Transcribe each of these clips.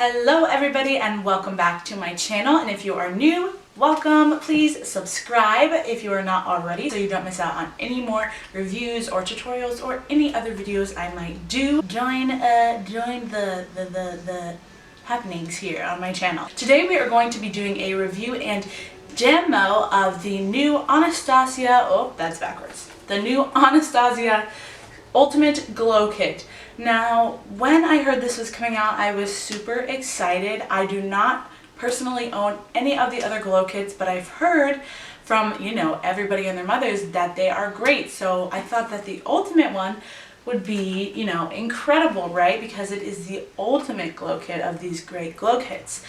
Hello everybody and welcome back to my channel, and if you are new, welcome. Please subscribe if you are not already so you don't miss out on any more reviews or tutorials or any other videos I might do. Join the happenings here on my channel. Today we are going to be doing a review and demo of the new Anastasia, the new Anastasia Ultimate Glow Kit. Now, when I heard this was coming out, I was super excited. I do not personally own any of the other glow kits, but I've heard from, everybody and their mothers that they are great. So I thought that the ultimate one would be, incredible, right? Because it is the ultimate glow kit of these great glow kits.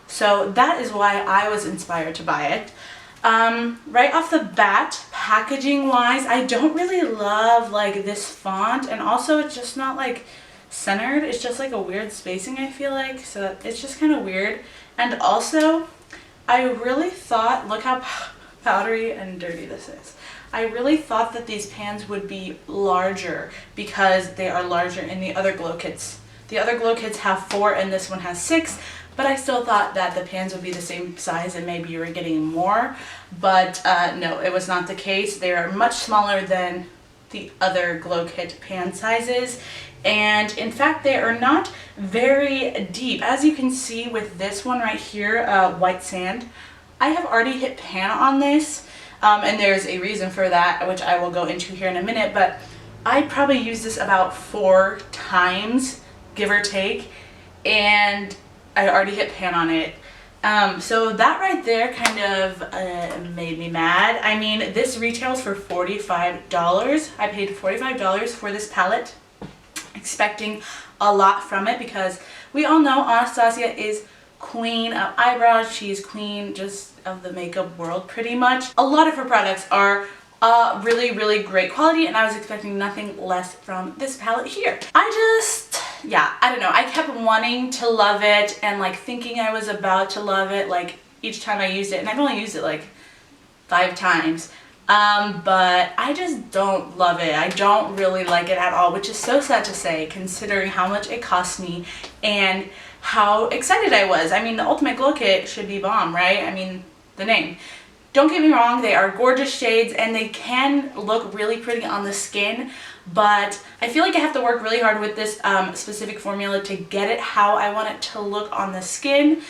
So that is why I was inspired to buy it. Right off the bat, packaging wise, I don't really love like this font, and also it's just not like centered. It's just like a weird spacing, I feel like, so it's just kind of weird. And also I really thought, look how powdery and dirty this is. I really thought that these pans would be larger because they are larger in the other glow kits. The other glow kits have 4 and this one has 6. But I still thought that the pans would be the same size and maybe you were getting more. But no, it was not the case. They are much smaller than the other glow kit pan sizes. And in fact, they are not very deep. As you can see with this one right here, White Sand, I have already hit pan on this. And there's a reason for that, which I will go into here in a minute. But I probably used this about 4 times, give or take. And I already hit pan on it. So that right there kind of made me mad. I mean, this retails for $45. I paid $45 for this palette, expecting a lot from it because we all know Anastasia is queen of eyebrows. She's queen just of the makeup world pretty much. A lot of her products are really great quality, and I was expecting nothing less from this palette here. I don't know, I kept wanting to love it and like thinking I was about to love it like each time I used it, and I've only used it like 5 times. But I just don't love it. I don't really like it at all, which is so sad to say considering how much it cost me and how excited I was. I mean, the Ultimate Glow Kit should be bomb, right? I mean, the name. Don't get me wrong, they are gorgeous shades and they can look really pretty on the skin, but I feel like I have to work really hard with this specific formula to get it how I want it to look on the skin.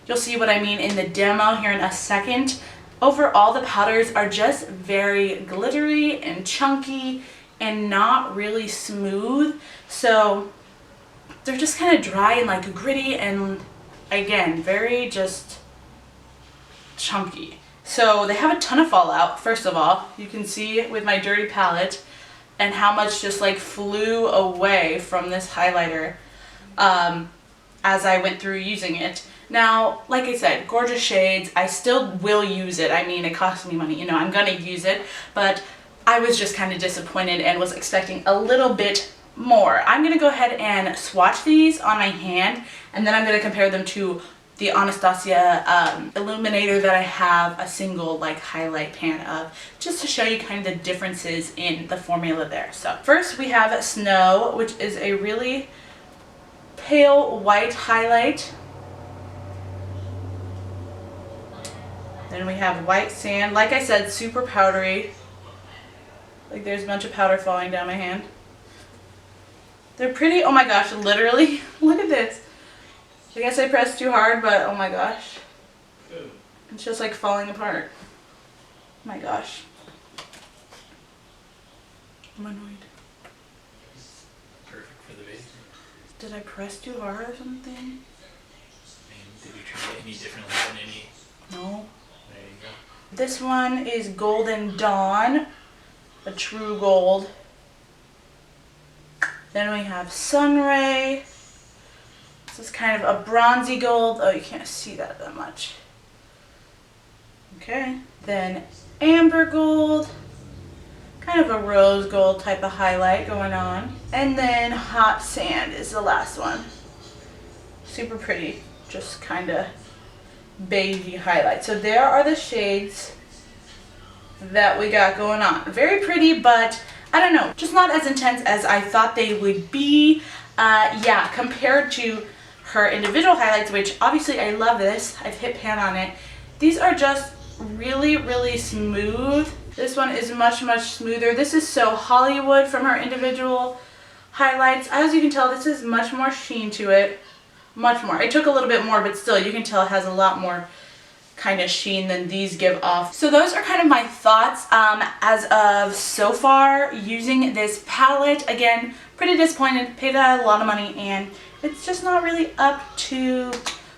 You'll see what I mean in the demo here in a second. Overall, the powders are just very glittery and chunky and not really smooth, so they're just kind of dry and like gritty and again, very just chunky. So they have a ton of fallout. First of all, you can see with my dirty palette and how much just like flew away from this highlighter as I went through using it. Now, like I said, gorgeous shades. I still will use it. I mean, it costs me money, I'm gonna use it, but I was just kind of disappointed and was expecting a little bit more. I'm gonna go ahead and swatch these on my hand, and then I'm gonna compare them to the Anastasia illuminator that I have a single like highlight pan of, just to show you kind of the differences in the formula there. So first we have Snow, which is a really pale white highlight. Then we have White Sand, like I said, super powdery. Like there's a bunch of powder falling down my hand. They're pretty, oh my gosh, literally, look at this. I guess I pressed too hard, but oh my gosh. It's just like falling apart. Oh my gosh. I'm annoyed. Perfect for the base. Did I press too hard or something? And did you try it any differently than any? No. There you go. This one is Golden Dawn, a true gold. Then we have Sunray. This is kind of a bronzy gold. Oh, you can't see that much. Okay. Then Amber Gold. Kind of a rose gold type of highlight going on. And then Hot Sand is the last one. Super pretty. Just kind of beigey highlight. So there are the shades that we got going on. Very pretty, but I don't know, just not as intense as I thought they would be. Yeah, compared to her individual highlights, which obviously I love this. I've hit pan on it. These are just really, really smooth. This one is much, much smoother. This is So Hollywood from her individual highlights. As you can tell, this is much more sheen to it. Much more. I took a little bit more, but still, you can tell it has a lot more kind of sheen than these give off. So those are kind of my thoughts as of so far using this palette. Again, pretty disappointed. Paid a lot of money, and it's just not really up to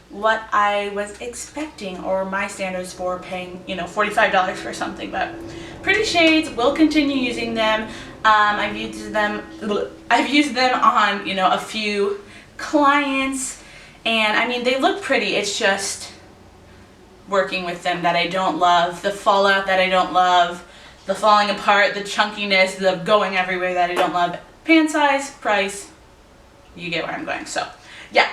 what I was expecting or my standards for paying, you know, $45 for something. But pretty shades. Will continue using them. I've used them on, you know, a few clients, and I mean, they look pretty. It's just working with them that I don't love, the fallout that I don't love, the falling apart, the chunkiness, the going everywhere that I don't love. Pan size, price, you get where I'm going. So yeah,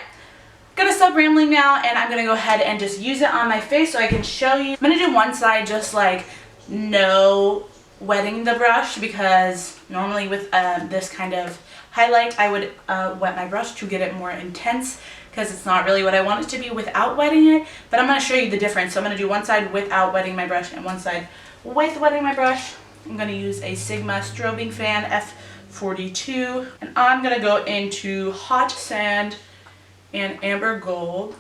gonna stop rambling now, and I'm gonna go ahead and just use it on my face so I can show you. I'm gonna do one side just like no wetting the brush, because normally with this kind of highlight I would wet my brush to get it more intense, because it's not really what I want it to be without wetting it. But I'm going to show you the difference. So I'm going to do one side without wetting my brush and one side with wetting my brush. I'm going to use a Sigma strobing fan F42, and I'm going to go into Hot Sand and Amber Gold.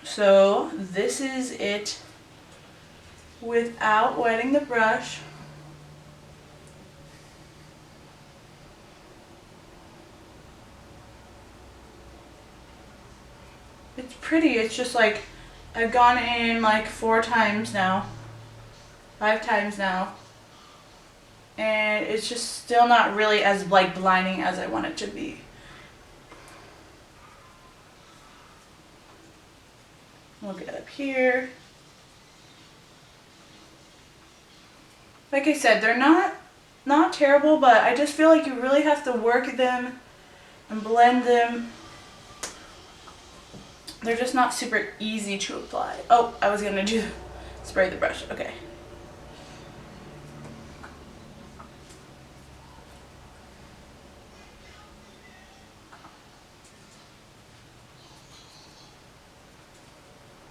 So this is it without wetting the brush. It's pretty. It's just like I've gone in like 4 times now, 5 times now, and it's just still not really as like blinding as I want it to be. We'll get up here. Like I said, they're not terrible, but I just feel like you really have to work them and blend them. They're just not super easy to apply. Oh, I was gonna do spray the brush. Okay.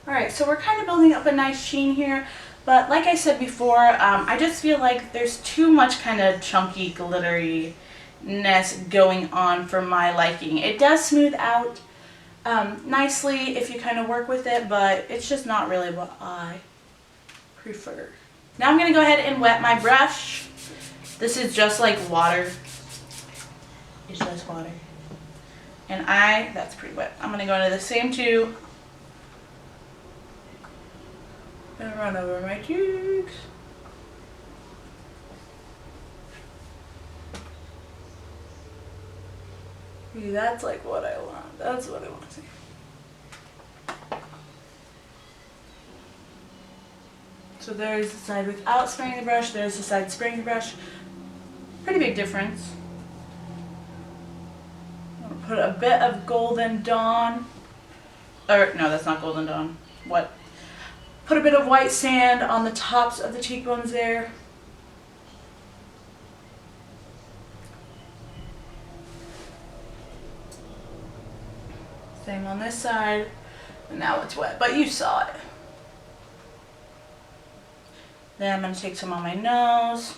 Alright, so we're kind of building up a nice sheen here, but like I said before, I just feel like there's too much kind of chunky glitteriness going on for my liking. It does smooth out nicely if you kind of work with it, but it's just not really what I prefer. Now I'm going to go ahead and wet my brush. This is just like water. It's just water. And that's pretty wet. I'm going to go into the same tube and run over my cheeks. See, that's like what I want. That's what I want to see. So there's the side without spraying the brush, there's the side spraying the brush. Pretty big difference. I'm gonna put a bit of Golden Dawn. Or, no, that's not Golden Dawn. What? Put a bit of white sand on the tops of the cheekbones there. Same on this side, and now it's wet, but you saw it. Then I'm going to take some on my nose.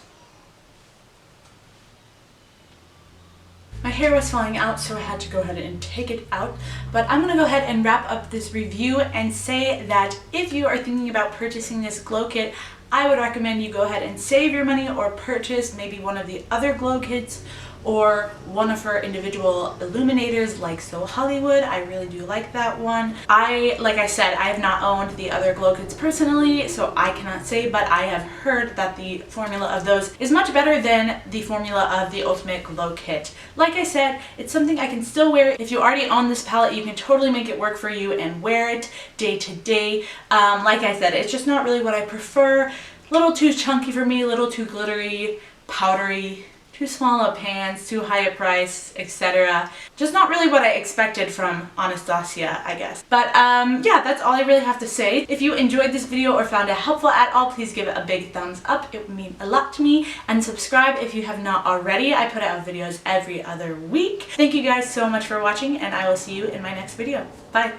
My hair was falling out, so I had to go ahead and take it out. But I'm going to go ahead and wrap up this review and say that if you are thinking about purchasing this glow kit, I would recommend you go ahead and save your money or purchase maybe one of the other glow kits or one of her individual illuminators like So Hollywood. I really do like that one. Like I said, I have not owned the other glow kits personally, so I cannot say, but I have heard that the formula of those is much better than the formula of the Ultimate Glow Kit. Like I said, it's something I can still wear. If you already own this palette, you can totally make it work for you and wear it day to day. Like I said, it's just not really what I prefer. A little too chunky for me, a little too glittery, powdery, too small of pants, too high a price, etc. Just not really what I expected from Anastasia, I guess. But yeah, that's all I really have to say. If you enjoyed this video or found it helpful at all, please give it a big thumbs up. It would mean a lot to me. And subscribe if you have not already. I put out videos every other week. Thank you guys so much for watching, and I will see you in my next video. Bye!